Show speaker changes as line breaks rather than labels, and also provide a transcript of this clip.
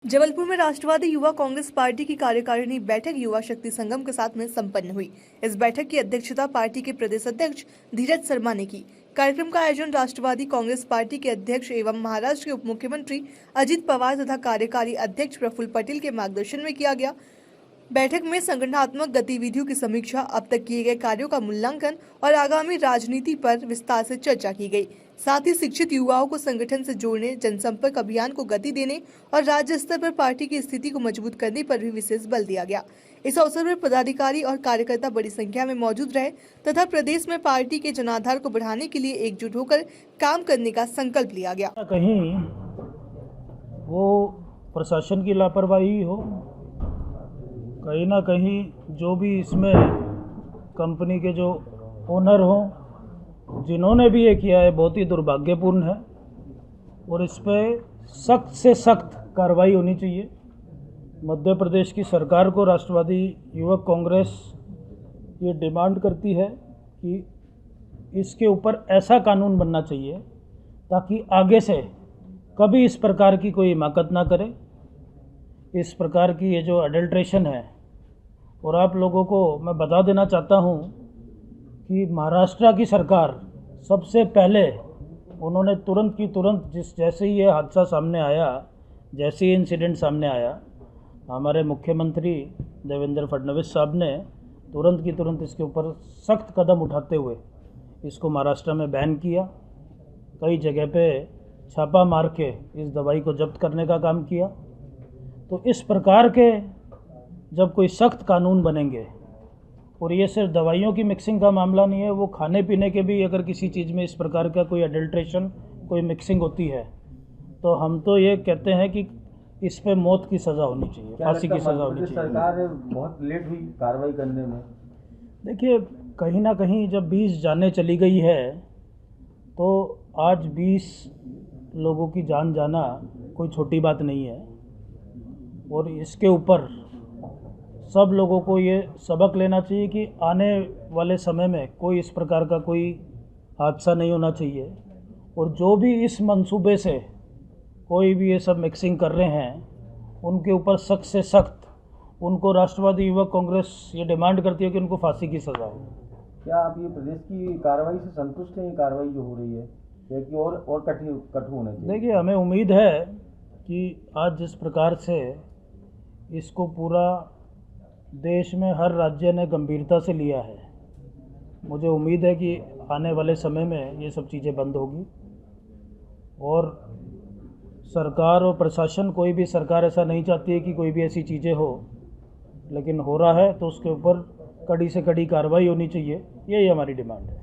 जबलपुर में राष्ट्रवादी युवा कांग्रेस पार्टी की कार्यकारिणी बैठक युवा शक्ति संगम के साथ में संपन्न हुई। इस बैठक की अध्यक्षता पार्टी के प्रदेश अध्यक्ष धीरज शर्मा ने की। कार्यक्रम का आयोजन राष्ट्रवादी कांग्रेस पार्टी के अध्यक्ष एवं महाराष्ट्र के उप मुख्यमंत्री अजित पवार तथा कार्यकारी अध्यक्ष प्रफुल्ल पटेल के मार्गदर्शन में किया गया। बैठक में संगठनात्मक गतिविधियों की समीक्षा, अब तक किए गए कार्यों का मूल्यांकन और आगामी राजनीति पर विस्तार से चर्चा की गई। साथ ही शिक्षित युवाओं को संगठन से जोड़ने, जनसंपर्क अभियान को गति देने और राज्य स्तर पर पार्टी की स्थिति को मजबूत करने पर भी विशेष बल दिया गया। इस अवसर पर पदाधिकारी और कार्यकर्ता बड़ी संख्या में मौजूद रहे तथा प्रदेश में पार्टी के जनाधार को बढ़ाने के लिए एकजुट होकर काम करने का संकल्प लिया गया।
कहीं वो प्रशासन की लापरवाही हो, कहीं ना कहीं जो भी इसमें कंपनी के जो ओनर हों, जिन्होंने भी ये किया है, बहुत ही दुर्भाग्यपूर्ण है और इस पर सख्त से सख्त कार्रवाई होनी चाहिए। मध्य प्रदेश की सरकार को राष्ट्रवादी युवक कांग्रेस ये डिमांड करती है कि इसके ऊपर ऐसा कानून बनना चाहिए ताकि आगे से कभी इस प्रकार की कोई हिमाकत ना करे। इस प्रकार की ये जो अडल्ट्रेशन है, और आप लोगों को मैं बता देना चाहता हूँ कि महाराष्ट्र की सरकार सबसे पहले उन्होंने तुरंत की तुरंत जैसे ही ये हादसा सामने आया, जैसे ही इंसिडेंट सामने आया, हमारे मुख्यमंत्री देवेंद्र फडणवीस साहब ने तुरंत की तुरंत इसके ऊपर सख्त कदम उठाते हुए इसको महाराष्ट्र में बैन किया। कई जगह पे छापा मार के इस दवाई को जब्त करने का काम किया। तो इस प्रकार के जब कोई सख्त कानून बनेंगे, और ये सिर्फ दवाइयों की मिक्सिंग का मामला नहीं है, वो खाने पीने के भी अगर किसी चीज़ में इस प्रकार का कोई अडल्ट्रेशन, कोई मिक्सिंग होती है, तो हम तो ये कहते हैं कि इस पे मौत की सज़ा होनी चाहिए, फांसी की सज़ा होनी चाहिए।
सरकार बहुत लेट हुई कार्रवाई करने में।
देखिए, कहीं ना कहीं जब 20 जानें चली गई है, तो आज 20 लोगों की जान जाना कोई छोटी बात नहीं है, और इसके ऊपर सब लोगों को ये सबक लेना चाहिए कि आने वाले समय में कोई इस प्रकार का कोई हादसा नहीं होना चाहिए। और जो भी इस मंसूबे से कोई भी ये सब मिक्सिंग कर रहे हैं, उनके ऊपर सख्त से सख्त, उनको राष्ट्रवादी युवक कांग्रेस ये डिमांड करती है कि उनको फांसी की सज़ा हो।
क्या आप ये प्रदेश की कार्रवाई से संतुष्ट हैं? ये कार्रवाई जो हो रही है या कि और कठोर होना चाहिए?
देखिए, हमें उम्मीद है कि आज जिस प्रकार से इसको पूरा देश में हर राज्य ने गंभीरता से लिया है, मुझे उम्मीद है कि आने वाले समय में ये सब चीज़ें बंद होगी। और सरकार और प्रशासन, कोई भी सरकार ऐसा नहीं चाहती है कि कोई भी ऐसी चीज़ें हो, लेकिन हो रहा है तो उसके ऊपर कड़ी से कड़ी कार्रवाई होनी चाहिए। यही हमारी डिमांड है।